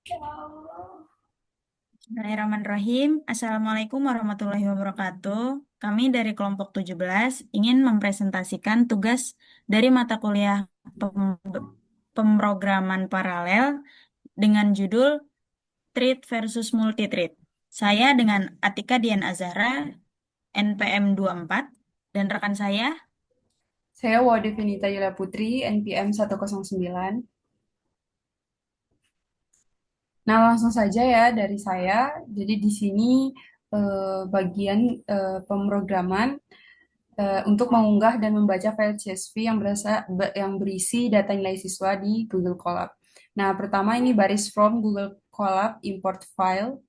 Bismillahirrahmanirrahim. Assalamualaikum warahmatullahi wabarakatuh. Kami dari kelompok 17 ingin mempresentasikan tugas dari mata kuliah pemrograman paralel dengan judul Thread versus Multithread. Saya dengan Atika Dian Azahra, NPM 24, dan rekan saya. Saya Wade Vinita Yula Putri, NPM 109. Nah, langsung saja ya dari saya. Jadi di sini bagian pemrograman untuk mengunggah dan membaca file CSV yang berisi data nilai siswa di Google Colab. Nah, pertama ini baris from Google Colab import file.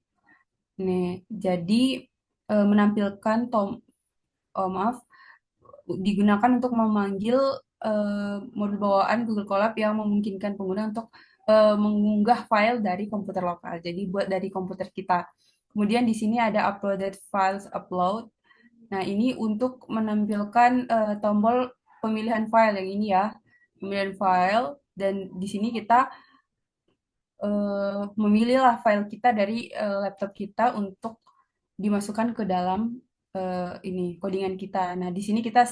Nih, jadi menampilkan maaf, digunakan untuk memanggil modul bawaan Google Colab yang memungkinkan pengguna untuk mengunggah file dari komputer lokal. Jadi buat dari komputer kita. Kemudian di sini ada uploaded files upload. Nah, ini untuk menampilkan tombol pemilihan file yang ini ya. Pemilihan file dan di sini kita memilihlah file kita dari laptop kita untuk dimasukkan ke dalam ini codingan kita. Nah, di sini kita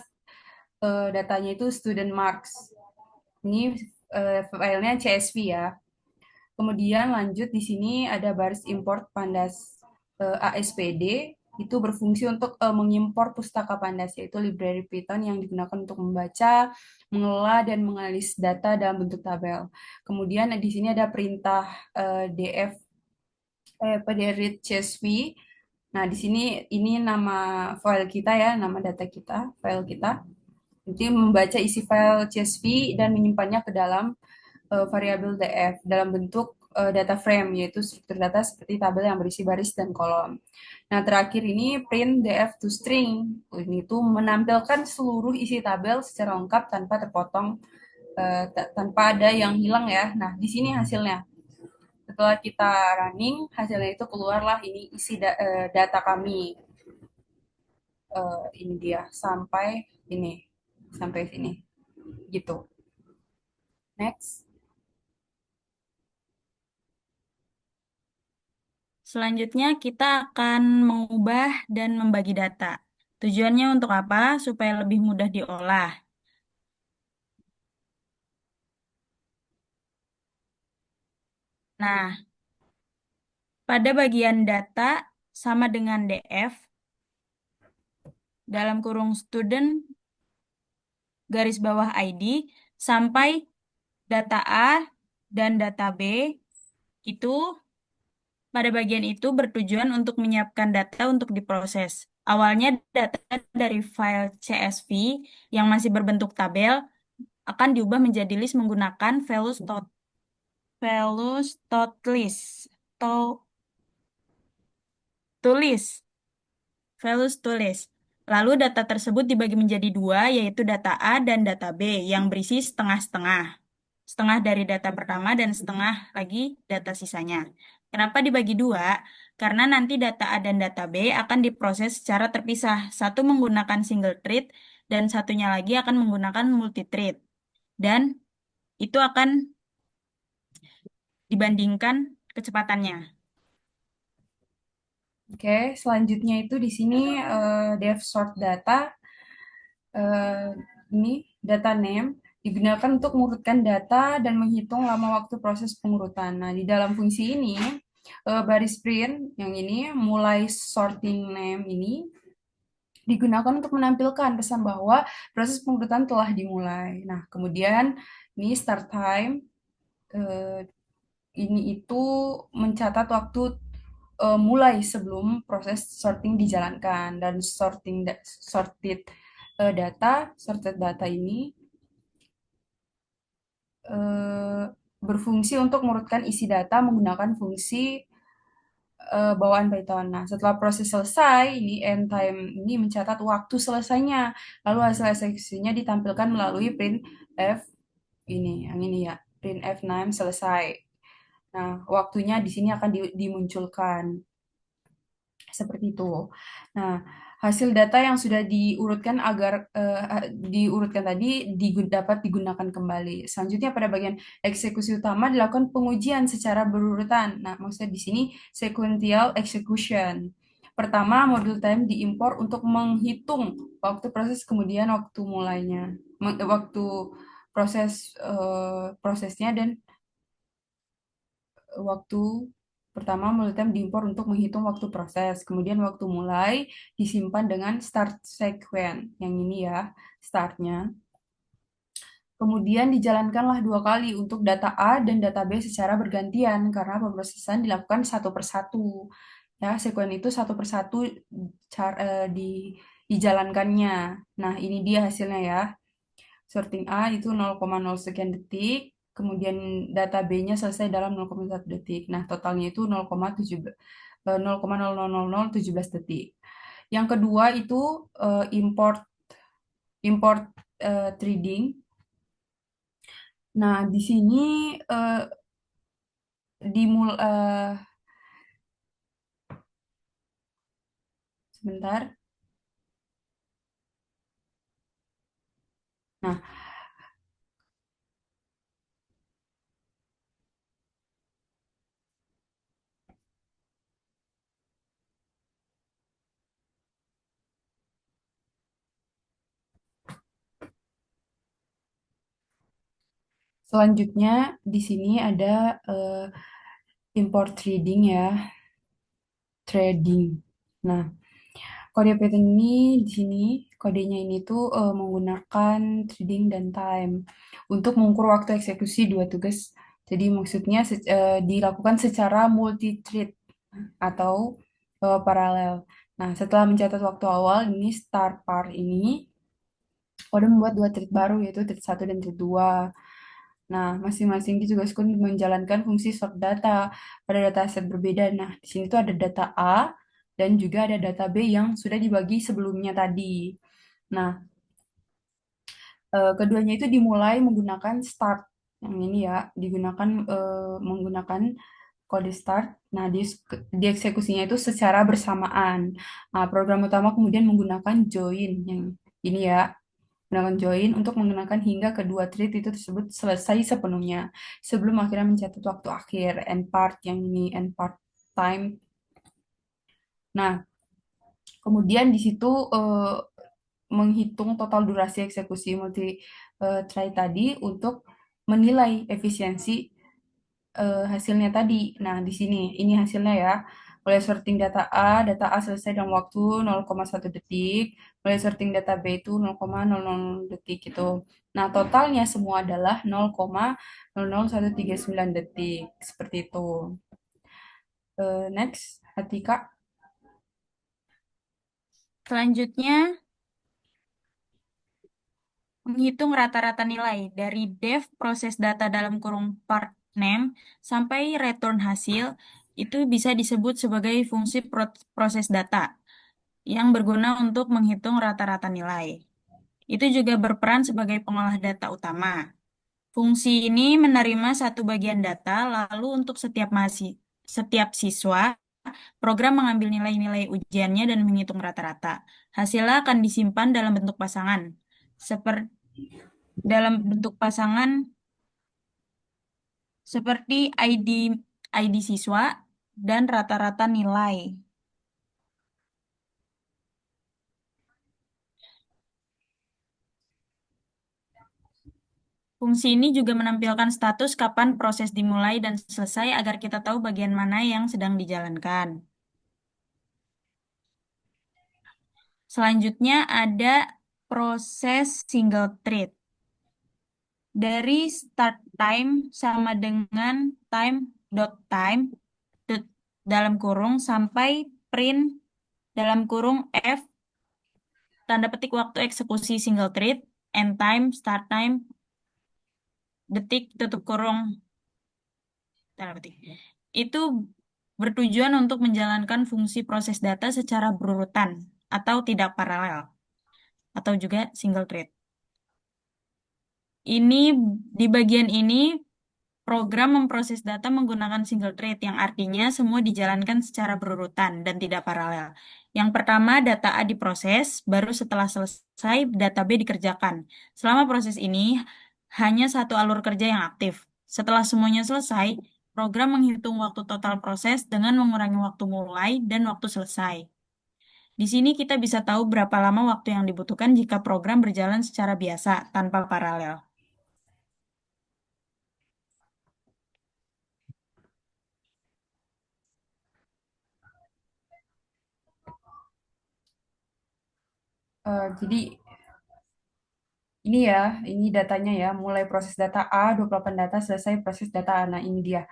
datanya itu student marks. Ini filenya CSV ya. Kemudian lanjut di sini ada baris import pandas ASPD itu berfungsi untuk mengimpor pustaka pandas yaitu library Python yang digunakan untuk membaca, mengelola dan menganalisis data dalam bentuk tabel. Kemudian di sini ada perintah df pdread CSV. Nah, di sini ini nama file kita ya, nama data kita, file kita. Jadi membaca isi file CSV dan menyimpannya ke dalam variabel df dalam bentuk data frame, yaitu struktur data seperti tabel yang berisi baris dan kolom. Nah, terakhir ini print df to string. Ini tuh menampilkan seluruh isi tabel secara lengkap tanpa terpotong, tanpa ada yang hilang ya. Nah, di sini hasilnya. Setelah kita running, hasilnya itu keluarlah ini isi data kami. Ini dia sampai ini, sampai sini, gitu. Next. Selanjutnya kita akan mengubah dan membagi data. Tujuannya untuk apa? Supaya lebih mudah diolah. Nah, pada bagian data sama dengan DF, dalam kurung student garis bawah ID, sampai data A dan data B, itu pada bagian itu bertujuan untuk menyiapkan data untuk diproses. Awalnya data dari file CSV yang masih berbentuk tabel akan diubah menjadi list menggunakan values tulis. Velus tulis. Lalu data tersebut dibagi menjadi dua, yaitu data A dan data B, yang berisi setengah-setengah. Setengah dari data pertama dan setengah lagi data sisanya. Kenapa dibagi dua? Karena nanti data A dan data B akan diproses secara terpisah. Satu menggunakan single thread, dan satunya lagi akan menggunakan multi thread. Dan itu akan dibandingkan kecepatannya. Oke, selanjutnya itu di sini dev sort data. eh, ini data name digunakan untuk mengurutkan data dan menghitung lama waktu proses pengurutan. Nah, di dalam fungsi ini baris print yang ini mulai sorting name ini digunakan untuk menampilkan pesan bahwa proses pengurutan telah dimulai. Nah, kemudian ini start time eh, ini itu mencatat waktu mulai sebelum proses sorting dijalankan dan sorted data ini eh, berfungsi untuk mengurutkan isi data menggunakan fungsi bawaan Python. Nah, setelah proses selesai, ini end time ini mencatat waktu selesainya. Lalu hasil eksekusinya ditampilkan melalui printf ini, yang ini ya, printf name selesai. Nah, waktunya di sini akan dimunculkan seperti itu. Nah, hasil data yang sudah diurutkan agar diurutkan tadi dapat digunakan kembali. Selanjutnya pada bagian eksekusi utama dilakukan pengujian secara berurutan. Nah, maksudnya di sini sequential execution. Pertama, module time diimpor untuk menghitung waktu proses kemudian waktu mulainya, waktu prosesnya dan waktu pertama multitem diimpor untuk menghitung waktu proses, kemudian waktu mulai disimpan dengan start sequence, yang ini ya, startnya. Kemudian dijalankanlah dua kali untuk data A dan data B secara bergantian karena pemrosesan dilakukan satu persatu. Ya, sekuen itu satu persatu dijalankannya. Nah, ini dia hasilnya ya. Sorting A itu 0,0 sekian detik, kemudian data B-nya selesai dalam 0,1 detik. Nah, totalnya itu 0,17 detik. Yang kedua itu import import trading. Nah, di sini eh, dimul sebentar. Nah, selanjutnya di sini ada import trading ya, trading. Nah, kode Python ini di sini kodenya ini tuh menggunakan trading dan time untuk mengukur waktu eksekusi dua tugas. Jadi maksudnya dilakukan secara multi-thread atau paralel. Nah, setelah mencatat waktu awal ini start part ini, kode membuat dua thread baru yaitu thread satu dan thread 2. Nah, masing-masing ditugaskan menjalankan fungsi sort data pada dataset berbeda. Nah, di sini tuh ada data A dan juga ada data B yang sudah dibagi sebelumnya tadi. Nah, keduanya itu dimulai menggunakan start. Yang ini ya, digunakan menggunakan kode start. Nah, dieksekusinya itu secara bersamaan. Nah, program utama kemudian menggunakan join yang ini ya, menggunakan join untuk menggunakan hingga kedua thread itu tersebut selesai sepenuhnya sebelum akhirnya mencatat waktu akhir end part yang ini end part time. Nah, kemudian di situ menghitung total durasi eksekusi multi try tadi untuk menilai efisiensi hasilnya tadi. Nah, di sini ini hasilnya ya. Mulai sorting data A selesai dalam waktu 0,1 detik. Mulai sorting data B itu 0,00 detik gitu. Nah, totalnya semua adalah 0,00139 detik. Seperti itu. Next, Atika. Selanjutnya, menghitung rata-rata nilai dari def proses data dalam kurung part name sampai return hasil itu bisa disebut sebagai fungsi proses data yang berguna untuk menghitung rata-rata nilai. Itu juga berperan sebagai pengolah data utama. Fungsi ini menerima satu bagian data, lalu untuk setiap siswa, program mengambil nilai-nilai ujiannya dan menghitung rata-rata. Hasilnya akan disimpan dalam bentuk pasangan. Seperti dalam bentuk pasangan seperti ID siswa dan rata-rata nilai. Fungsi ini juga menampilkan status kapan proses dimulai dan selesai agar kita tahu bagian mana yang sedang dijalankan. Selanjutnya ada proses single thread. Dari start time sama dengan time dalam kurung sampai print dalam kurung F tanda petik waktu eksekusi single thread, end time, start time, detik, tutup kurung, tanda petik. Itu bertujuan untuk menjalankan fungsi proses data secara berurutan atau tidak paralel, atau juga single thread. Ini di bagian ini Program memproses data menggunakan single thread, yang artinya semua dijalankan secara berurutan dan tidak paralel. Yang pertama, data A diproses, baru setelah selesai, data B dikerjakan. Selama proses ini, hanya satu alur kerja yang aktif. Setelah semuanya selesai, program menghitung waktu total proses dengan mengurangi waktu mulai dan waktu selesai. Di sini kita bisa tahu berapa lama waktu yang dibutuhkan jika program berjalan secara biasa, tanpa paralel. Jadi ini ya, ini datanya ya, mulai proses data A, 28 data, selesai proses data A. Nah, ini dia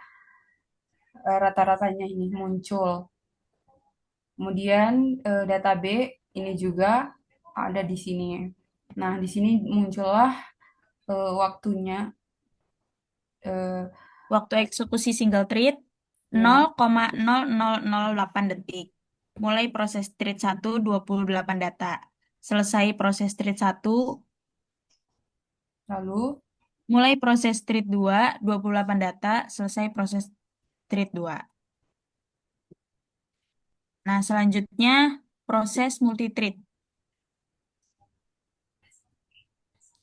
rata-ratanya ini muncul. Kemudian data B ini juga ada di sini. Nah, di sini muncullah waktunya. eh, Waktu eksekusi single thread ya, 0,0008 detik. Mulai proses thread 1 28 data. Selesai proses thread 1, lalu mulai proses thread 2 28 data. Selesai proses thread 2. Nah, selanjutnya proses multithread.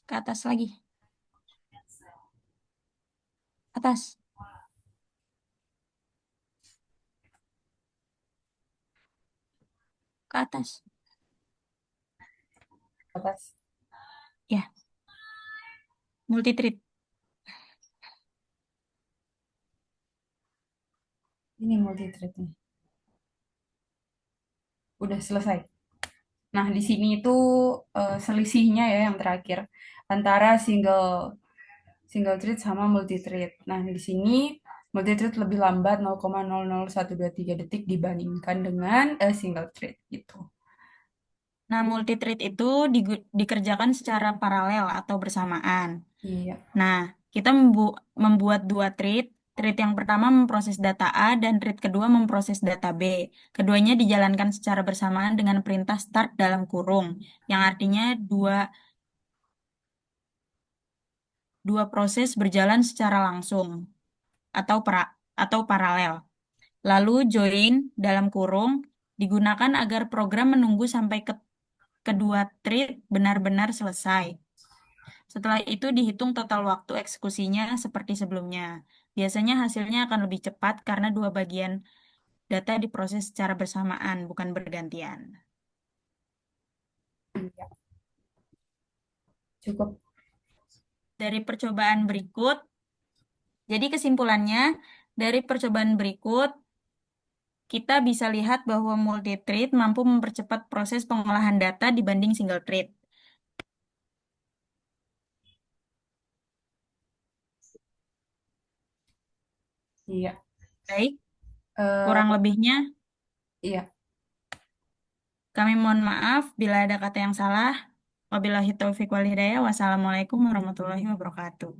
Ke atas lagi. Atas. Ke atas. atas Ya, multithread. ini multi thread nih. Udah selesai. Nah, di sini itu selisihnya ya yang terakhir antara single single thread sama multi thread. Nah, di sini multi thread lebih lambat 0,00123 detik dibandingkan dengan single thread gitu. Nah, multithread itu dikerjakan secara paralel atau bersamaan. Iya, Nah, kita membuat dua thread. Thread yang pertama memproses data A dan thread kedua memproses data B. Keduanya dijalankan secara bersamaan dengan perintah start dalam kurung, yang artinya dua proses berjalan secara langsung atau paralel. Lalu join dalam kurung digunakan agar program menunggu sampai kedua thread benar-benar selesai. Setelah itu dihitung total waktu eksekusinya seperti sebelumnya. Biasanya hasilnya akan lebih cepat karena dua bagian data diproses secara bersamaan, bukan bergantian. iya, cukup. Dari percobaan berikut, jadi kesimpulannya, dari percobaan berikut, kita bisa lihat bahwa multi-thread mampu mempercepat proses pengolahan data dibanding single thread. Iya. Baik, kurang Eh, lebihnya iya. kami mohon maaf bila ada kata yang salah. Wabillahi taufiq wal hidayah. Wassalamualaikum warahmatullahi wabarakatuh.